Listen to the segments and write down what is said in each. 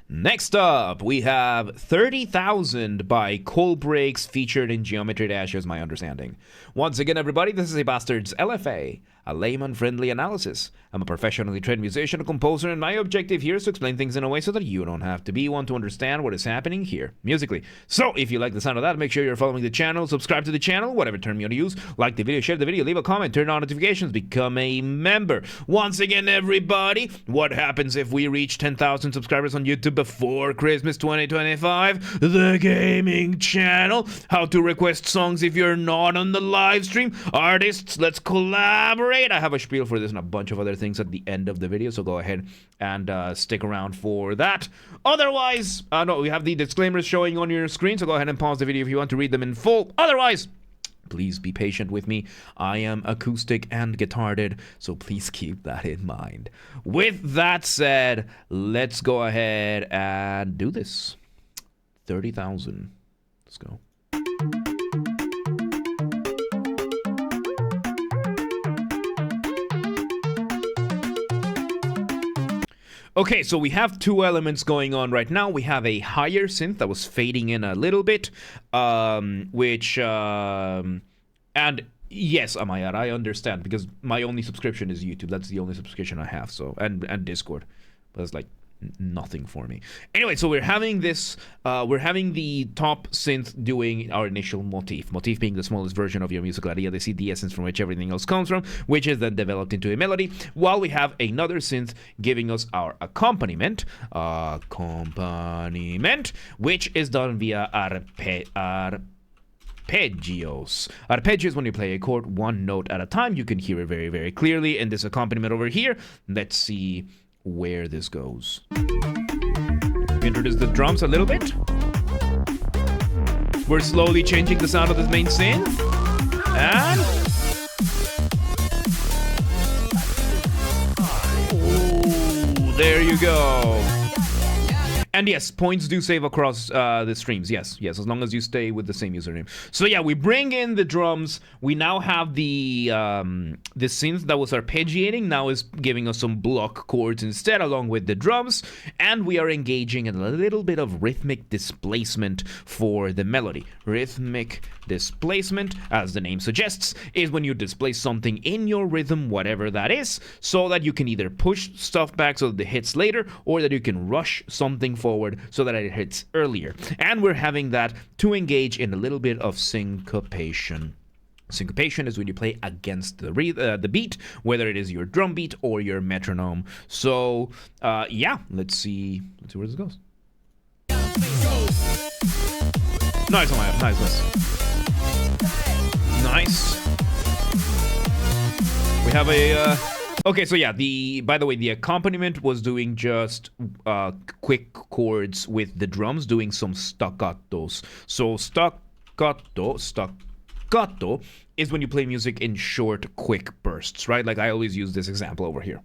Next up, we have 30,000 by ColBreakz, featured in Geometry Dash, is my understanding. Once again, everybody, this is a Basterd's LFA, a layman-friendly analysis. I'm a professionally trained musician and composer, and my objective here is to explain things in a way so that you don't have to be one to understand what is happening here, musically. So, if you like the sound of that, make sure you're following the channel, subscribe to the channel, whatever term you want to use, like the video, share the video, leave a comment, turn on notifications, become a member. Once again, everybody, what happens if we reach 10,000 subscribers on YouTube before Christmas 2025? The gaming channel. How to request songs if you're not on the live stream. Artists, let's collaborate. I have a spiel for this and a bunch of other things at the end of the video, so go ahead and stick around for that. Otherwise, no, we have the disclaimers showing on your screen, so go ahead and pause the video if you want to read them in full. Otherwise, please be patient with me. I am acoustic and guitared, so please keep that in mind. With that said, let's go ahead and do this. 30,000. Let's go. Okay, so we have two elements going on right now. We have a higher synth that was fading in a little bit, and yes, Amayar, I understand, because my only subscription is YouTube. That's the only subscription I have, so, and Discord. But it's like nothing for me. Anyway, so we're having this, we're having the top synth doing our initial motif being the smallest version of your musical idea, the essence from which everything else comes from, which is then developed into a melody, while we have another synth giving us our accompaniment, which is done via arpeggios. Arpeggios, when you play a chord one note at a time. You can hear it very, very clearly in this accompaniment over here. Let's see where this goes. Introduce the drums a little bit. We're slowly changing the sound of this main synth. And ooh, there you go. And yes, points do save across the streams. Yes, as long as you stay with the same username. So yeah, we bring in the drums. We now have the synth that was arpeggiating now is giving us some block chords instead, along with the drums. And we are engaging in a little bit of rhythmic displacement for the melody. Rhythmic displacement, as the name suggests, is when you displace something in your rhythm, whatever that is, so that you can either push stuff back so that it hits later, or that you can rush something forward so that it hits earlier. And we're having that to engage in a little bit of syncopation. Syncopation is when you play against the beat, whether it is your drum beat or your metronome. So yeah, let's see where this goes. Nice, nice. We have a okay, so yeah, by the way, the accompaniment was doing just quick chords with the drums, doing some staccatos. So staccato is when you play music in short, quick bursts, right? Like I always use this example over here.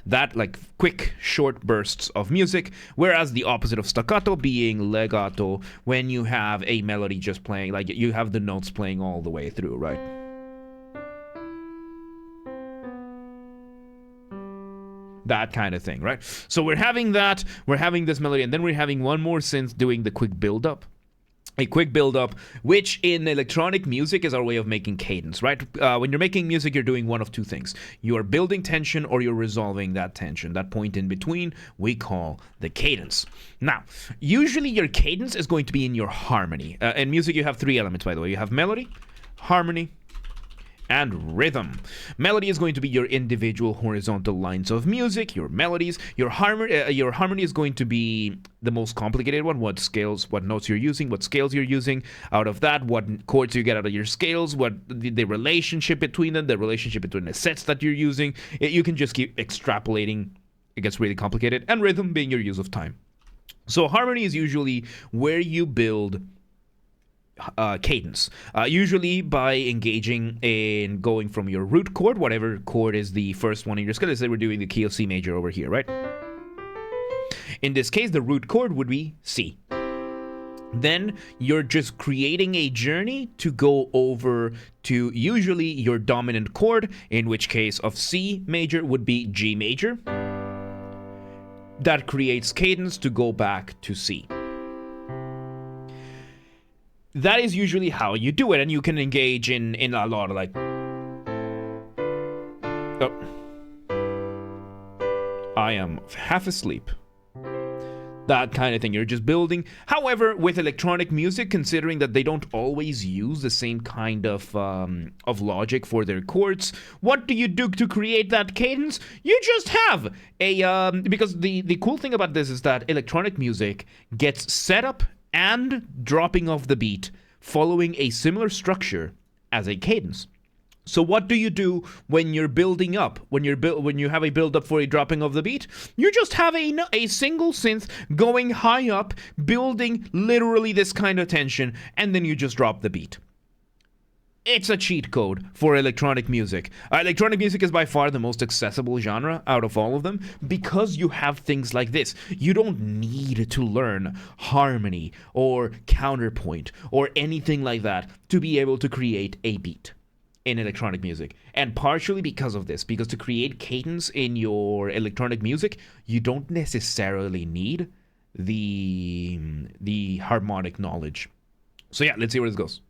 That, like, quick, short bursts of music, whereas the opposite of staccato being legato, when you have a melody just playing, like you have the notes playing all the way through, right? That kind of thing, right? So we're having that, we're having this melody, and then we're having one more synth doing the quick build-up. A quick build-up, which in electronic music is our way of making cadence, right? When you're making music, you're doing one of two things. You're building tension or you're resolving that tension. That point in between, we call the cadence. Now, usually your cadence is going to be in your harmony. In music, you have three elements, by the way. You have melody, harmony, and rhythm. Melody is going to be your individual horizontal lines of music, your melodies. Your harmony is going to be the most complicated one. What scales, what notes you're using, what scales you're using. Out of that, what chords you get out of your scales, what the relationship between them, the relationship between the sets that you're using. You can just keep extrapolating. It gets really complicated. And rhythm being your use of time. So harmony is usually where you build cadence, usually by engaging in going from your root chord, whatever chord is the first one in your scale. Let's say we're doing the key of C major over here, right? In this case, the root chord would be C. Then you're just creating a journey to go over to usually your dominant chord, in which case of C major would be G major. that creates cadence to go back to C. That is usually how you do it, and you can engage in a lot of like... Oh. I am half asleep. That kind of thing. You're just building. However, with electronic music, considering that they don't always use the same kind of logic for their chords, what do you do to create that cadence? You just have a... because the cool thing about this is that electronic music gets set up and dropping off the beat following a similar structure as a cadence. So what do you do when you're building up? When you have a build up for a dropping of the beat, you just have a single synth going high up, building literally this kind of tension, and then you just drop the beat. It's a cheat code for electronic music. Electronic music is by far the most accessible genre out of all of them because you have things like this. You don't need to learn harmony or counterpoint or anything like that to be able to create a beat in electronic music. And partially because of this, because to create cadence in your electronic music, you don't necessarily need the harmonic knowledge. So yeah, let's see where this goes.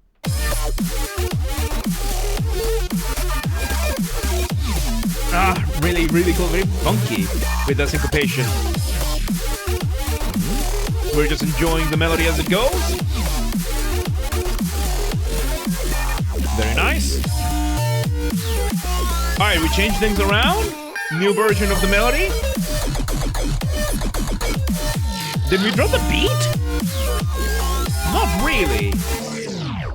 Really, really cool, very funky with the syncopation. We're just enjoying the melody as it goes. Very nice. Alright, we changed things around. New version of the melody. Did we drop the beat? Not really.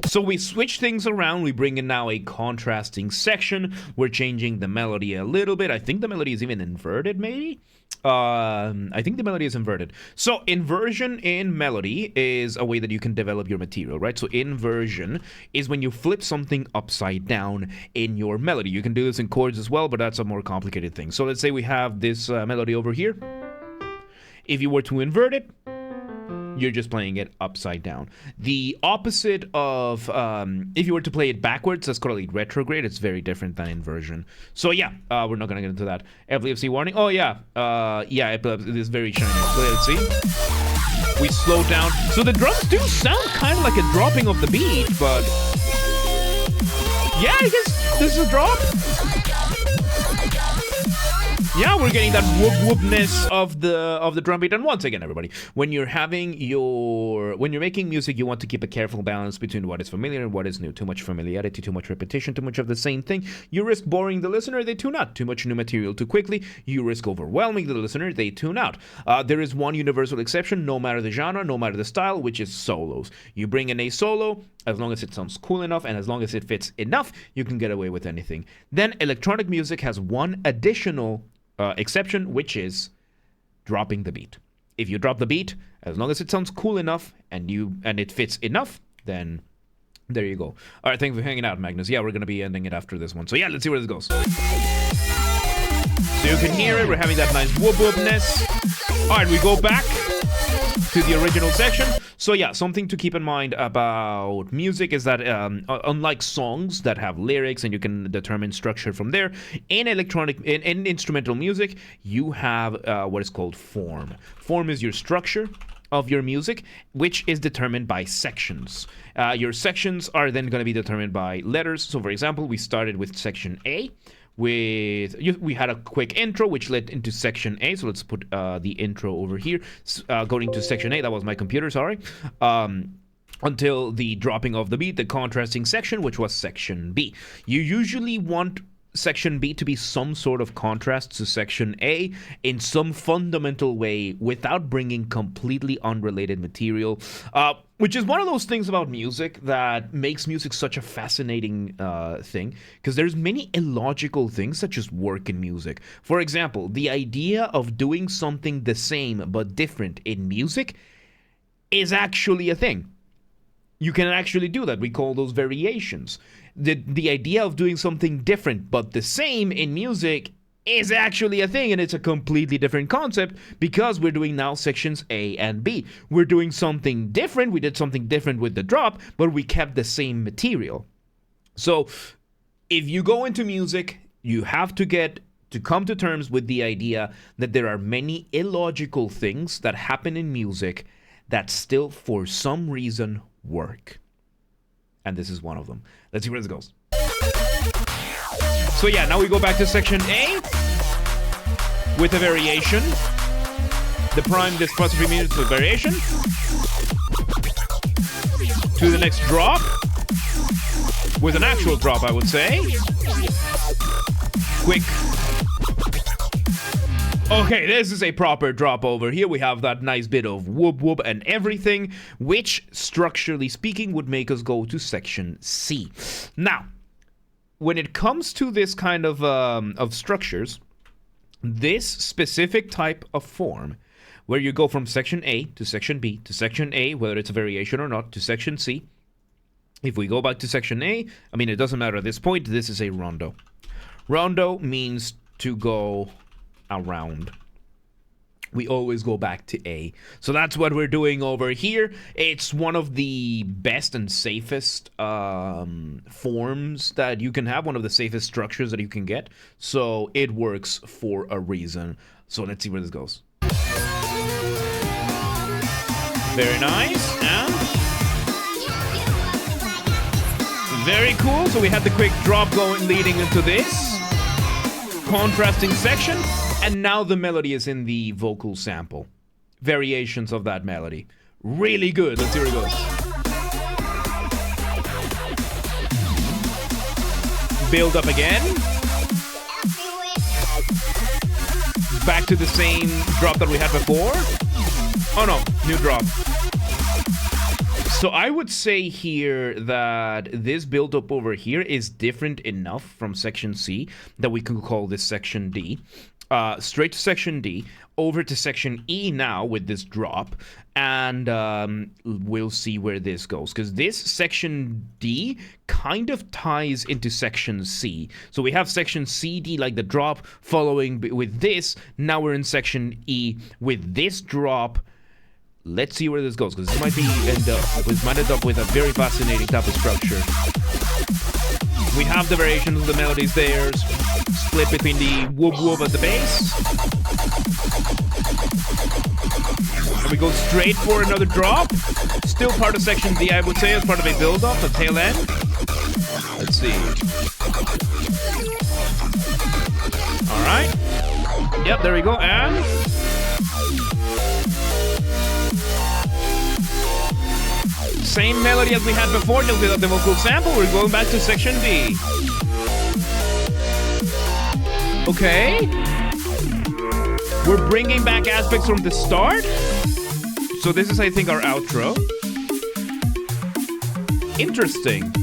So we switch things around. We bring in now a contrasting section. We're changing the melody a little bit. I think the melody is even inverted, maybe? I think the melody is inverted. So inversion in melody is a way that you can develop your material, right? So inversion is when you flip something upside down in your melody. You can do this in chords as well, but that's a more complicated thing. So let's say we have this melody over here. If you were to invert it, you're just playing it upside down. The opposite of, if you were to play it backwards, that's called a retrograde. It's very different than inversion. So yeah, we're not gonna get into that. Epilepsy warning. Oh yeah, yeah, epilepsy is very shiny. Let's see. We slow down. So the drums do sound kind of like a dropping of the beat, but yeah, I guess this is a drop. Yeah, we're getting that whoop-whoopness of the drum beat. And once again, everybody, when you're making music, you want to keep a careful balance between what is familiar and what is new. Too much familiarity, too much repetition, too much of the same thing. You risk boring the listener, they tune out. Too much new material too quickly, you risk overwhelming the listener, they tune out. There is one universal exception, no matter the genre, no matter the style, which is solos. You bring in a solo, as long as it sounds cool enough and as long as it fits enough, you can get away with anything. Then electronic music has one additional exception, which is dropping the beat. If you drop the beat, as long as it sounds cool enough and it fits enough, then there you go. All right, thanks for hanging out, Magnus. Yeah, we're gonna be ending it after this one. So yeah, let's see where this goes. So you can hear it. We're having that nice whoop-whoopness. All right, we go back to the original section. So yeah, something to keep in mind about music is that unlike songs that have lyrics and you can determine structure from there, in instrumental music, you have what is called form. Form is your structure of your music, which is determined by sections. Your sections are then going to be determined by letters. So for example, we started with section A. We had a quick intro which led into section A, so let's put the intro over here. Going to section A, that was my computer, sorry. Until the dropping of the beat, the contrasting section, which was section B. You usually want section B to be some sort of contrast to section A in some fundamental way without bringing completely unrelated material, which is one of those things about music that makes music such a fascinating thing, because there's many illogical things that just work in music. For example, the idea of doing something the same but different in music is actually a thing. You can actually do that. We call those variations. The idea of doing something different but the same in music is actually a thing, and it's a completely different concept because we're doing now sections A and B. We're doing something different. We did something different with the drop, but we kept the same material. So if you go into music, you have to get to come to terms with the idea that there are many illogical things that happen in music that still, for some reason, work. And this is one of them. Let's see where this goes. So yeah, now we go back to section A with a variation. The prime, this plus 3 minutes of variation. To the next drop. With an actual drop, I would say. Quick. Okay, this is a proper drop over here. We have that nice bit of whoop whoop and everything, which, structurally speaking, would make us go to section C. Now, when it comes to this kind of structures, this specific type of form, where you go from section A to section B to section A, whether it's a variation or not, to section C. If we go back to section A, I mean, it doesn't matter at this point. This is a rondo. Rondo means to go around. We always go back to A. So that's what we're doing over here. It's one of the best and safest forms that you can have, one of the safest structures that you can get. So it works for a reason. So let's see where this goes. Very nice. And very cool. So we had the quick drop going leading into this contrasting section. And now the melody is in the vocal sample. Variations of that melody. Really good. Let's see where it goes. Build up again. Back to the same drop that we had before. Oh no, new drop. So I would say here that this build up over here is different enough from section C that we can call this section D. Straight to section D, over to section E now with this drop, and we'll see where this goes, because this section D kind of ties into section C. So we have section C, D, like the drop, following with this. Now we're in section E with this drop. Let's see where this goes, because this might end up with a very fascinating type of structure. We have the variations of the melodies there, split between the whoop whoop at the bass. And we go straight for another drop. Still part of section D, I would say, as part of a build-up, a tail end. Let's see. Alright. Yep, there we go, and... same melody as we had before, just without the vocal sample. We're going back to section D. Okay. We're bringing back aspects from the start. So this is, I think, our outro. Interesting.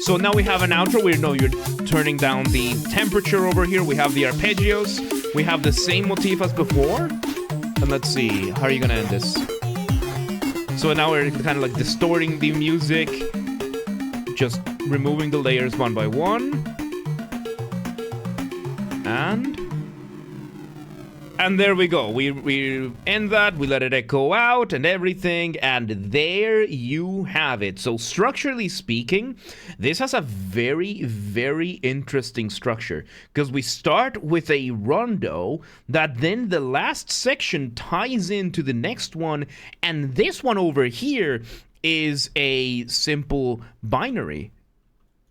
So now we have an outro. We know you're turning down the temperature over here. We have the arpeggios. We have the same motif as before. And let's see, how are you gonna end this? So now we're kind of like distorting the music, just removing the layers one by one. And there we go. We end that, we let it echo out and everything, and there you have it. So structurally speaking, this has a very, very interesting structure, because we start with a rondo that then the last section ties into the next one, and this one over here is a simple binary.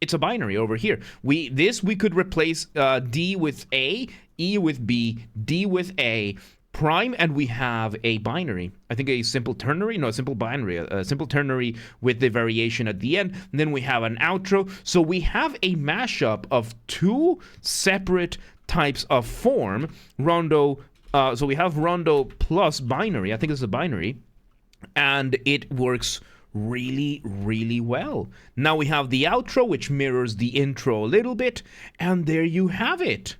It's a binary over here. We could replace D with A, E with B, D with A, prime, and we have a binary. I think a simple ternary, no, a simple binary, a simple ternary with the variation at the end. And then we have an outro. So we have a mashup of two separate types of form. Rondo, so we have rondo plus binary. I think it's a binary. And it works really, really well. Now we have the outro, which mirrors the intro a little bit, and there you have it.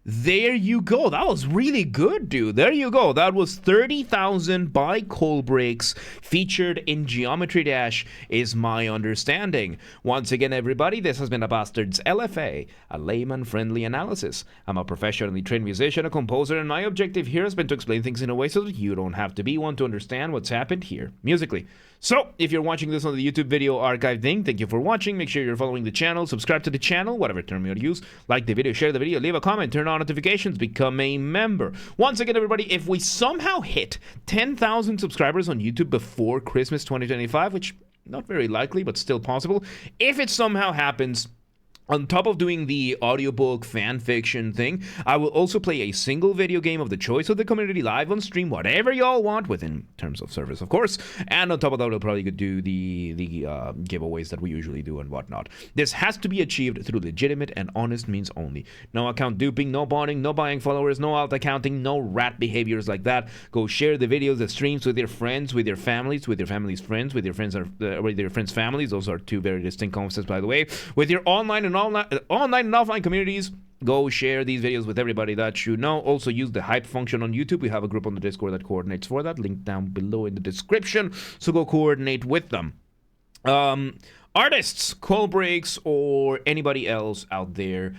There you go. That was really good, dude. There you go. That was 30,000 by ColBreakz, featured in Geometry Dash, is my understanding. Once again, everybody, this has been a Basterd's LFA, a layman-friendly analysis. I'm a professionally trained musician, a composer, and my objective here has been to explain things in a way so that you don't have to be one to understand what's happened here, musically. So, if you're watching this on the YouTube video archive thing, thank you for watching. Make sure you're following the channel, subscribe to the channel, whatever term you use. Like the video, share the video, leave a comment, turn on notifications, become a member. Once again, everybody, if we somehow hit 10,000 subscribers on YouTube before Christmas 2025, which not very likely, but still possible, if it somehow happens, on top of doing the audiobook fan fiction thing, I will also play a single video game of the choice of the community live on stream, whatever y'all want, within terms of service, of course. And on top of that, we'll probably do the giveaways that we usually do and whatnot. This has to be achieved through legitimate and honest means only. No account duping, no botting, no buying followers, no alt accounting, no rat behaviors like that. Go share the videos, the streams with your friends, with your families, with your family's friends, with your friends' families. Those are two very distinct concepts, by the way. With your online and offline communities, go share these videos with everybody that you know. Also use the hype function on YouTube. We have a group on the Discord that coordinates for that. Link down below in the description. So go coordinate with them. Artists, ColBreakz, or anybody else out there,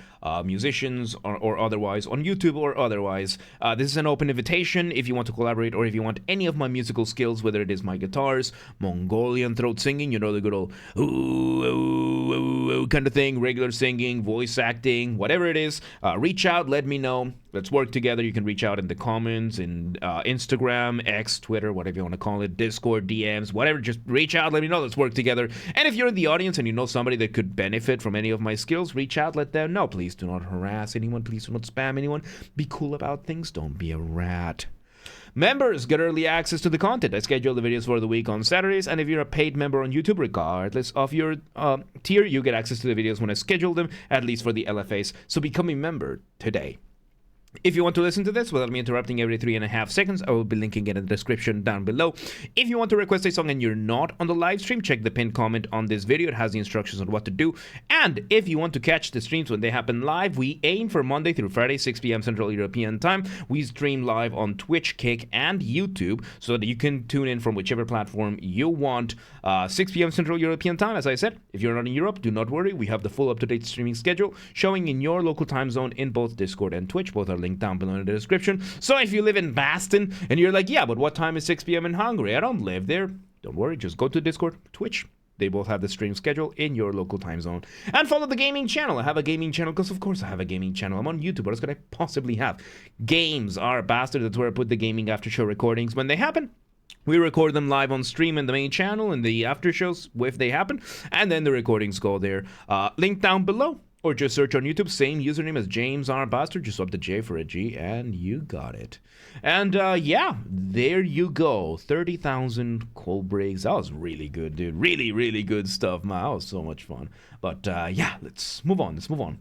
musicians or otherwise, on YouTube or otherwise, this is an open invitation if you want to collaborate or if you want any of my musical skills, whether it is my guitars, Mongolian throat singing, you know, the good old ooh, ooh, ooh, ooh kind of thing, regular singing, voice acting, whatever it is, reach out, let me know. Let's work together. You can reach out in the comments, in Instagram, X, Twitter, whatever you want to call it, Discord, DMs, whatever. Just reach out, let me know. Let's work together. And if you're in the audience and you know somebody that could benefit from any of my skills, reach out, let them know. Please do not harass anyone. Please do not spam anyone. Be cool about things. Don't be a rat. Members get early access to the content. I schedule the videos for the week on Saturdays, and if you're a paid member on YouTube, regardless of your tier, you get access to the videos when I schedule them, at least for the LFAs. So become a member today. If you want to listen to this without me interrupting every 3.5 seconds, I will be linking it in the description down below. If you want to request a song and you're not on the live stream, check the pinned comment on this video. It has the instructions on what to do. And if you want to catch the streams when they happen live, we aim for Monday through Friday, 6 p.m. Central European Time. We stream live on Twitch, Kick, and YouTube so that you can tune in from whichever platform you want. 6 p.m. Central European Time, as I said. If you're not in Europe, do not worry. We have the full up-to-date streaming schedule showing in your local time zone in both Discord and Twitch. Both are linked down below in the description. So if you live in Basterd and you're like, yeah, but what time is 6 p.m. in Hungary? I don't live there. Don't worry, just go to Discord, Twitch. They both have the stream schedule in your local time zone. And follow the gaming channel. I have a gaming channel because, of course, I have a gaming channel. I'm on YouTube. What else could I possibly have? Games are Basterd. That's where I put the gaming after show recordings when they happen. We record them live on stream in the main channel and the after shows if they happen. And then the recordings go there. Link down below. Or just search on YouTube, same username as James R. Basterd, just swap the J for a G, and you got it. And yeah, there you go. 30,000 ColBreakz. That was really good, dude. Really, really good stuff, man. That was so much fun. But yeah, let's move on.